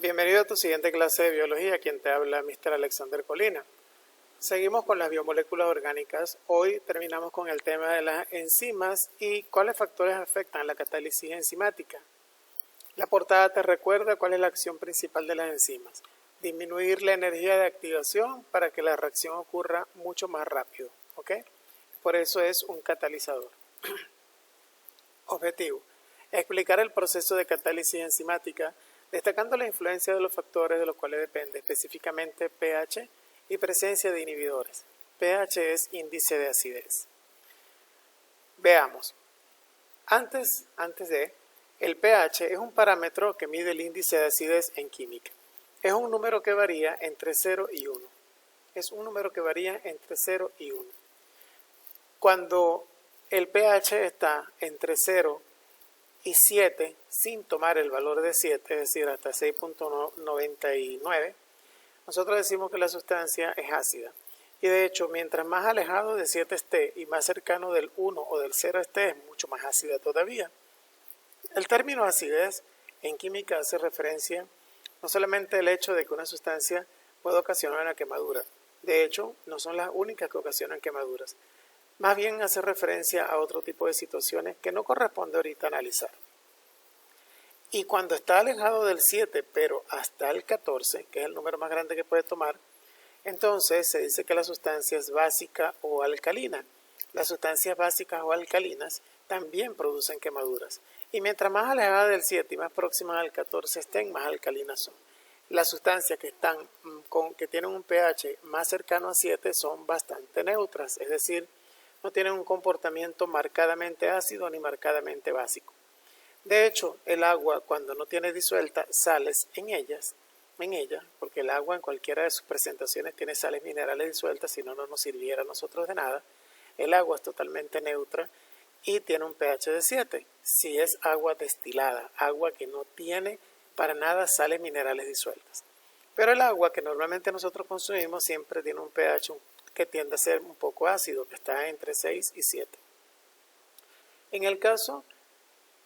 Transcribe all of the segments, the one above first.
Bienvenido a tu siguiente clase de biología, quien te habla Mr. Alexander Colina. Seguimos con las biomoléculas orgánicas. Hoy terminamos con el tema de las enzimas y cuáles factores afectan la catálisis enzimática. La portada te recuerda cuál es la acción principal de las enzimas: disminuir la energía de activación para que la reacción ocurra mucho más rápido, ¿ok? Por eso es un catalizador. Objetivo: explicar el proceso de catálisis enzimática, destacando la influencia de los factores de los cuales depende específicamente pH y presencia de inhibidores. pH es índice de acidez. Veamos. Antes de, el pH es un parámetro que mide el índice de acidez en química. Es un número que varía entre 0 y 1. Es un número que varía entre 0 y 1. Cuando el pH está entre 0 y 7, sin tomar el valor de 7, es decir, hasta 6.99, nosotros decimos que la sustancia es ácida. Y de hecho, mientras más alejado de 7 esté y más cercano del 1 o del 0 esté, es mucho más ácida todavía. El término acidez en química hace referencia no solamente al hecho de que una sustancia puede ocasionar una quemadura. De hecho, no son las únicas que ocasionan quemaduras. Más bien hace referencia a otro tipo de situaciones que no corresponde ahorita analizar. Y cuando está alejado del 7, pero hasta el 14, que es el número más grande que puede tomar, entonces se dice que la sustancia es básica o alcalina. Las sustancias básicas o alcalinas también producen quemaduras. Y mientras más alejada del 7 y más próximas al 14 estén, más alcalinas son. Las sustancias que tienen un pH más cercano a 7 son bastante neutras, es decir, no tienen un comportamiento marcadamente ácido ni marcadamente básico. De hecho, el agua, cuando no tiene disueltas sales en ella, porque el agua en cualquiera de sus presentaciones tiene sales minerales disueltas, si no, no nos sirviera a nosotros de nada. El agua es totalmente neutra y tiene un pH de 7. Si es agua destilada, agua que no tiene para nada sales minerales disueltas. Pero el agua que normalmente nosotros consumimos siempre tiene un pH que tiende a ser un poco ácido, que está entre 6 y 7. En el caso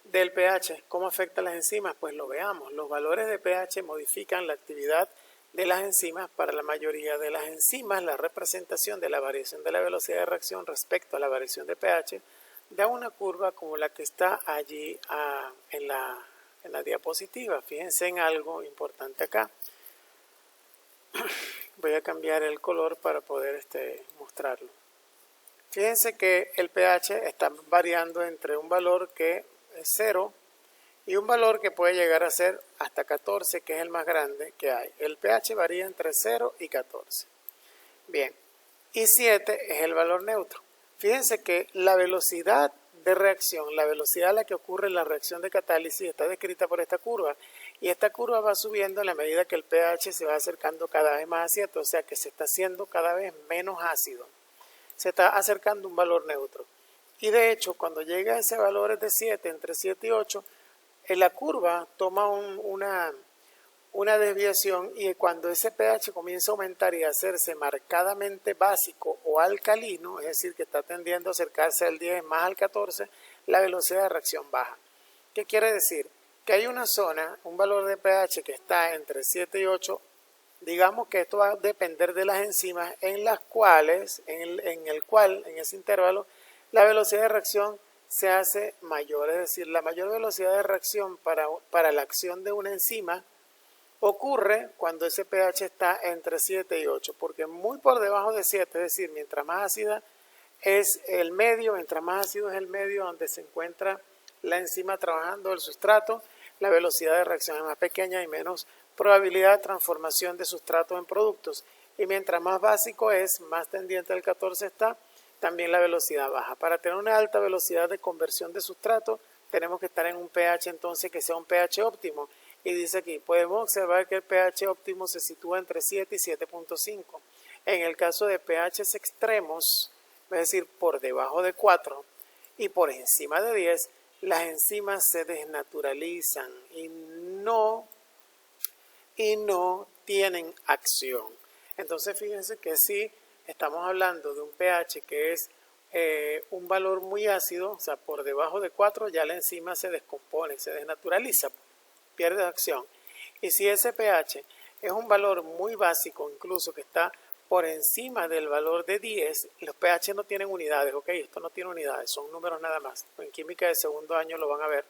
del pH, ¿cómo afecta a las enzimas? Pues lo veamos. Los valores de pH modifican la actividad de las enzimas. Para la mayoría de las enzimas, la representación de la variación de la velocidad de reacción respecto a la variación de pH da una curva como la que está allí en la diapositiva. Fíjense en algo importante acá. Voy a cambiar el color para poder mostrarlo. Fíjense que el pH está variando entre un valor que es 0 y un valor que puede llegar a ser hasta 14, que es el más grande que hay. El pH varía entre 0 y 14. Bien, y 7 es el valor neutro. Fíjense que la velocidad de reacción, la velocidad a la que ocurre la reacción de catálisis está descrita por esta curva. Y esta curva va subiendo en la medida que el pH se va acercando cada vez más a 7, o sea que se está haciendo cada vez menos ácido. Se está acercando a un valor neutro. Y de hecho, cuando llega a ese valor de 7, entre 7 y 8, la curva toma una desviación, y cuando ese pH comienza a aumentar y a hacerse marcadamente básico o alcalino, es decir, que está tendiendo a acercarse al 10 más al 14, la velocidad de reacción baja. ¿Qué quiere decir? Que hay una zona, un valor de pH que está entre 7 y 8, digamos que esto va a depender de las enzimas en las cuales, en ese intervalo, la velocidad de reacción se hace mayor, es decir, la mayor velocidad de reacción para la acción de una enzima ocurre cuando ese pH está entre 7 y 8, porque muy por debajo de 7, es decir, mientras más ácida es el medio, mientras más ácido es el medio donde se encuentra la enzima trabajando el sustrato, la velocidad de reacción es más pequeña y menos probabilidad de transformación de sustratos en productos. Y mientras más básico es, más tendiente al 14 está, también la velocidad baja. Para tener una alta velocidad de conversión de sustrato, tenemos que estar en un pH entonces que sea un pH óptimo. Y dice aquí, podemos observar que el pH óptimo se sitúa entre 7 y 7.5. En el caso de pHs extremos, es decir, por debajo de 4 y por encima de 10, las enzimas se desnaturalizan y no tienen acción. Entonces fíjense que si estamos hablando de un pH que es un valor muy ácido, o sea, por debajo de 4, ya la enzima se descompone, se desnaturaliza, pierde acción. Y si ese pH es un valor muy básico, incluso que está por encima del valor de 10, los pH no tienen unidades, ¿ok? Esto no tiene unidades, son números nada más. En química de segundo año lo van a ver.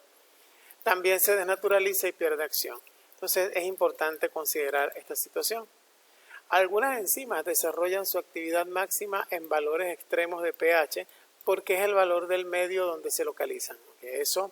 También se desnaturaliza y pierde acción. Entonces es importante considerar esta situación. Algunas enzimas desarrollan su actividad máxima en valores extremos de pH porque es el valor del medio donde se localizan. Eso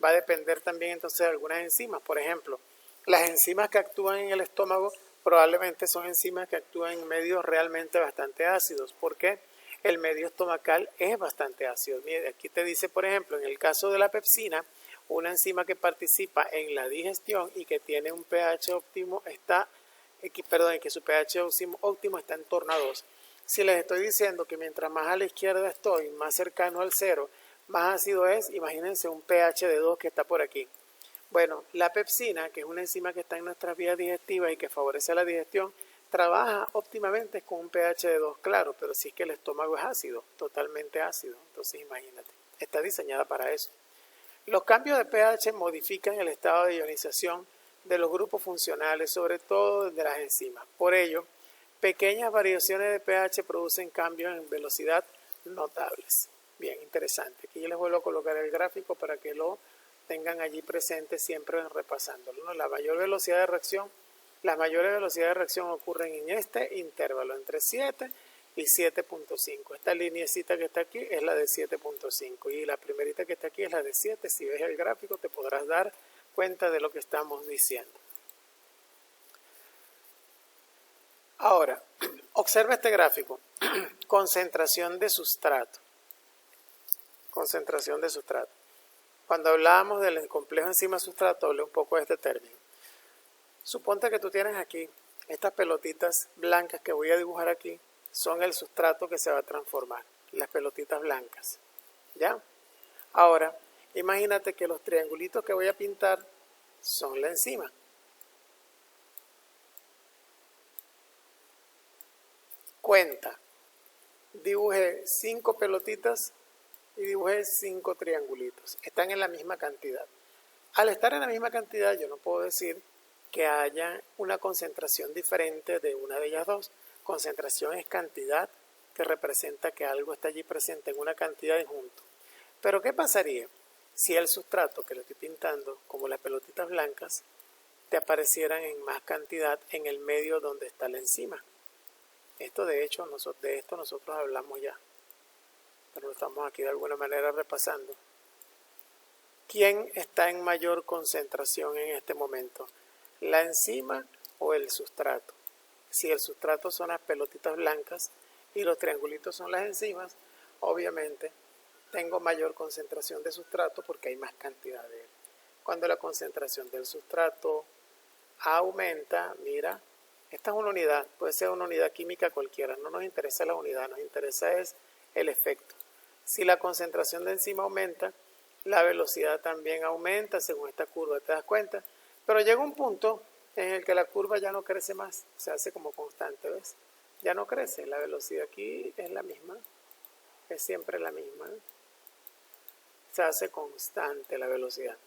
va a depender también entonces de algunas enzimas. Por ejemplo, las enzimas que actúan en el estómago probablemente son enzimas que actúan en medios realmente bastante ácidos, porque el medio estomacal es bastante ácido. Mira, aquí te dice, por ejemplo, en el caso de la pepsina, una enzima que participa en la digestión y que tiene un pH óptimo que su pH óptimo está en torno a 2. Si les estoy diciendo que mientras más a la izquierda estoy, más cercano al 0, más ácido es, imagínense un pH de 2 que está por aquí. Bueno, la pepsina, que es una enzima que está en nuestras vías digestivas y que favorece la digestión, trabaja óptimamente con un pH de 2, claro, pero si es que el estómago es ácido, totalmente ácido, entonces imagínate, está diseñada para eso. Los cambios de pH modifican el estado de ionización de los grupos funcionales, sobre todo de las enzimas. Por ello, pequeñas variaciones de pH producen cambios en velocidad notables. Bien, interesante. Aquí yo les vuelvo a colocar el gráfico para que lo tengan allí presente siempre repasándolo, ¿no? Las mayores velocidades de reacción ocurren en este intervalo, entre 7 y 7.5. Esta lineecita que está aquí es la de 7.5 y la primerita que está aquí es la de 7. Si ves el gráfico te podrás dar cuenta de lo que estamos diciendo. Ahora, observa este gráfico. Concentración de sustrato. Concentración de sustrato. Cuando hablábamos del complejo enzima-sustrato, hablé un poco de este término. Suponte que tú tienes aquí estas pelotitas blancas que voy a dibujar aquí, son el sustrato que se va a transformar, las pelotitas blancas. ¿Ya? Ahora, imagínate que los triangulitos que voy a pintar son la enzima. Cuenta, dibujé 5 pelotitas y dibujé 5 triangulitos. Están en la misma cantidad. Al estar en la misma cantidad, yo no puedo decir que haya una concentración diferente de una de ellas dos. Concentración es cantidad, que representa que algo está allí presente en una cantidad de junto. Pero ¿qué pasaría si el sustrato que le estoy pintando, como las pelotitas blancas, te aparecieran en más cantidad en el medio donde está la enzima? Esto de hecho, de esto nosotros hablamos ya, pero lo estamos aquí de alguna manera repasando. ¿Quién está en mayor concentración en este momento? ¿La enzima o el sustrato? Si el sustrato son las pelotitas blancas y los triangulitos son las enzimas, obviamente tengo mayor concentración de sustrato porque hay más cantidad de él. Cuando la concentración del sustrato aumenta, mira, esta es una unidad, puede ser una unidad química cualquiera, no nos interesa la unidad, nos interesa es el efecto. Si la concentración de enzima aumenta, la velocidad también aumenta según esta curva, ¿te das cuenta? Pero llega un punto en el que la curva ya no crece más, se hace como constante, ¿ves? Ya no crece, la velocidad aquí es la misma, es siempre la misma, se hace constante la velocidad.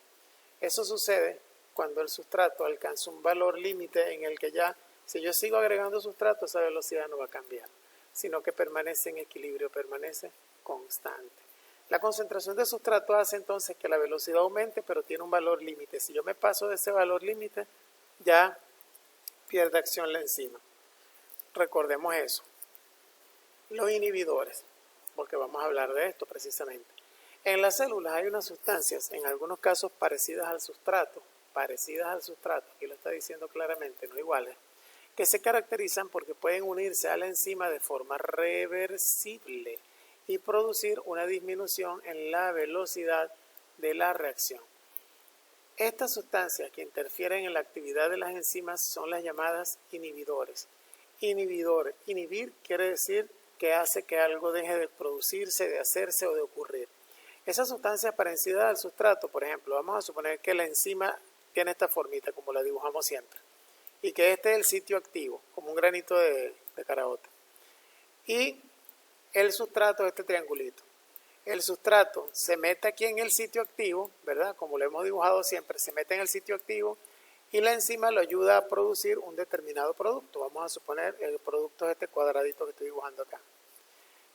Eso sucede cuando el sustrato alcanza un valor límite en el que ya, si yo sigo agregando sustrato, esa velocidad no va a cambiar, sino que permanece en equilibrio, permanece constante. La concentración de sustrato hace entonces que la velocidad aumente, pero tiene un valor límite. Si yo me paso de ese valor límite, ya pierde acción la enzima. Recordemos eso. Los inhibidores, porque vamos a hablar de esto precisamente. En las células hay unas sustancias, en algunos casos parecidas al sustrato, aquí lo está diciendo claramente, no iguales, que se caracterizan porque pueden unirse a la enzima de forma reversible y producir una disminución en la velocidad de la reacción. Estas sustancias que interfieren en la actividad de las enzimas son las llamadas inhibidores. Inhibir quiere decir que hace que algo deje de producirse, de hacerse o de ocurrir. Esas sustancias parecidas al sustrato, por ejemplo, vamos a suponer que la enzima tiene esta formita, como la dibujamos siempre, y que este es el sitio activo, como un granito de caraota. Y el sustrato es este triangulito. El sustrato se mete aquí en el sitio activo, ¿verdad? Como lo hemos dibujado siempre, se mete en el sitio activo y la enzima lo ayuda a producir un determinado producto. Vamos a suponer el producto es este cuadradito que estoy dibujando acá.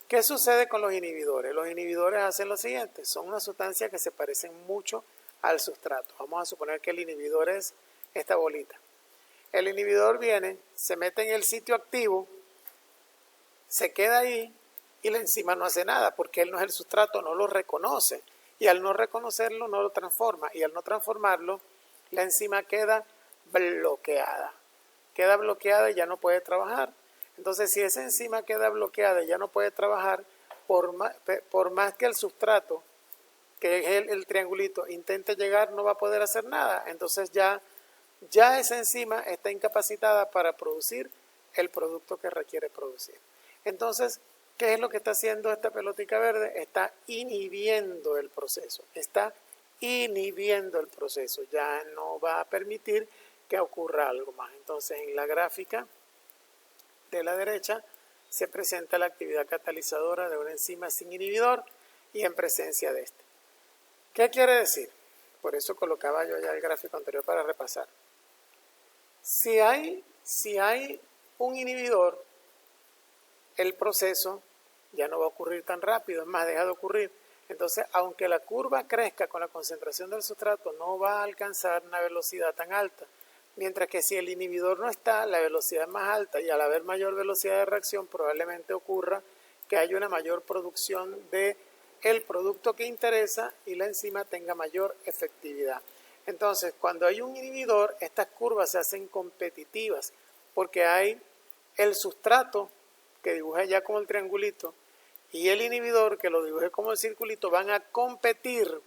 ¿Qué sucede con los inhibidores? Los inhibidores hacen lo siguiente, son una sustancia que se parecen mucho al sustrato. Vamos a suponer que el inhibidor es esta bolita. El inhibidor viene, se mete en el sitio activo, se queda ahí y la enzima no hace nada porque él no es el sustrato, no lo reconoce. Y al no reconocerlo no lo transforma. Y al no transformarlo, la enzima queda bloqueada. Queda bloqueada y ya no puede trabajar. Entonces, si esa enzima queda bloqueada y ya no puede trabajar, por más que el sustrato, que es el triangulito, intente llegar, no va a poder hacer nada. Entonces ya esa enzima está incapacitada para producir el producto que requiere producir. Entonces, ¿qué es lo que está haciendo esta pelotica verde? Está inhibiendo el proceso. Está inhibiendo el proceso. Ya no va a permitir que ocurra algo más. Entonces, en la gráfica de la derecha se presenta la actividad catalizadora de una enzima sin inhibidor y en presencia de este. ¿Qué quiere decir? Por eso colocaba yo ya el gráfico anterior para repasar. Si hay un inhibidor, el proceso ya no va a ocurrir tan rápido, es más, deja de ocurrir. Entonces, aunque la curva crezca con la concentración del sustrato, no va a alcanzar una velocidad tan alta. Mientras que si el inhibidor no está, la velocidad es más alta y al haber mayor velocidad de reacción probablemente ocurra que haya una mayor producción de el producto que interesa y la enzima tenga mayor efectividad. Entonces, cuando hay un inhibidor, estas curvas se hacen competitivas porque hay el sustrato que dibujé ya como el triangulito y el inhibidor que lo dibujé como el circulito van a competir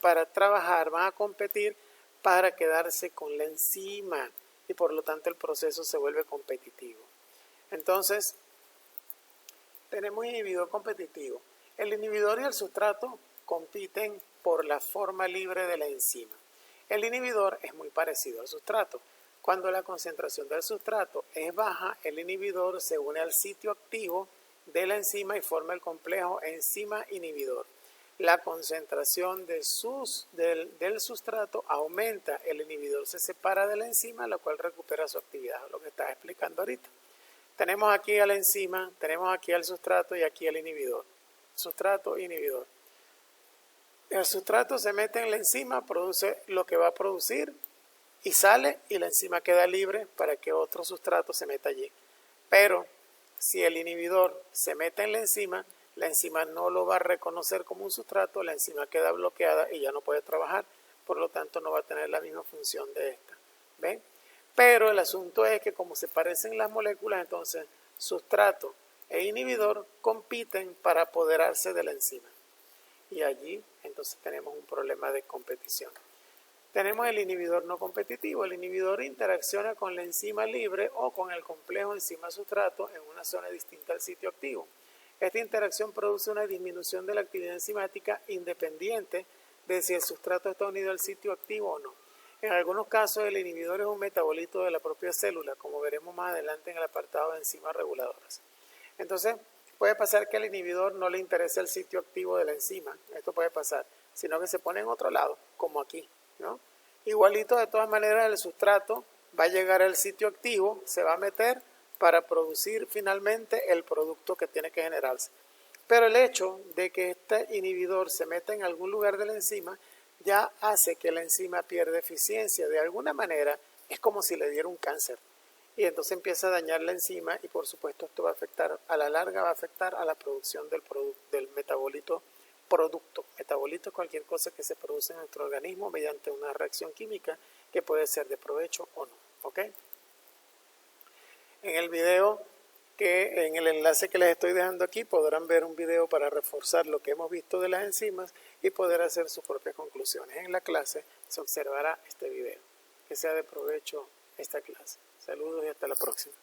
para trabajar, van a competir para quedarse con la enzima y por lo tanto el proceso se vuelve competitivo. Entonces, tenemos inhibidor competitivo. El inhibidor y el sustrato compiten por la forma libre de la enzima. El inhibidor es muy parecido al sustrato. Cuando la concentración del sustrato es baja, el inhibidor se une al sitio activo de la enzima y forma el complejo enzima-inhibidor. La concentración del sustrato aumenta, el inhibidor se separa de la enzima, la cual recupera su actividad, lo que estaba explicando ahorita. Tenemos aquí a la enzima, tenemos aquí al sustrato y aquí al inhibidor. Sustrato, inhibidor. El sustrato se mete en la enzima, produce lo que va a producir y sale y la enzima queda libre para que otro sustrato se meta allí. Pero si el inhibidor se mete en la enzima no lo va a reconocer como un sustrato, la enzima queda bloqueada y ya no puede trabajar, por lo tanto no va a tener la misma función de esta. ¿Ven? Pero el asunto es que como se parecen las moléculas, entonces sustrato e inhibidor compiten para apoderarse de la enzima. Y allí entonces tenemos un problema de competición. Tenemos el inhibidor no competitivo. El inhibidor interacciona con la enzima libre o con el complejo enzima-sustrato en una zona distinta al sitio activo. Esta interacción produce una disminución de la actividad enzimática independiente de si el sustrato está unido al sitio activo o no. En algunos casos el inhibidor es un metabolito de la propia célula, como veremos más adelante en el apartado de enzimas reguladoras. Entonces, puede pasar que al inhibidor no le interese el sitio activo de la enzima, esto puede pasar, sino que se pone en otro lado, como aquí, ¿no? Igualito, de todas maneras, el sustrato va a llegar al sitio activo, se va a meter para producir finalmente el producto que tiene que generarse. Pero el hecho de que este inhibidor se meta en algún lugar de la enzima ya hace que la enzima pierda eficiencia. De alguna manera es como si le diera un cáncer. Y entonces empieza a dañar la enzima y por supuesto esto va a afectar, a la larga va a afectar a la producción del metabolito producto. Metabolito es cualquier cosa que se produce en nuestro organismo mediante una reacción química que puede ser de provecho o no. ¿Ok? En el video, en el enlace que les estoy dejando aquí, podrán ver un video para reforzar lo que hemos visto de las enzimas y poder hacer sus propias conclusiones. En la clase se observará este video. Que sea de provecho esta clase. Saludos y hasta la próxima.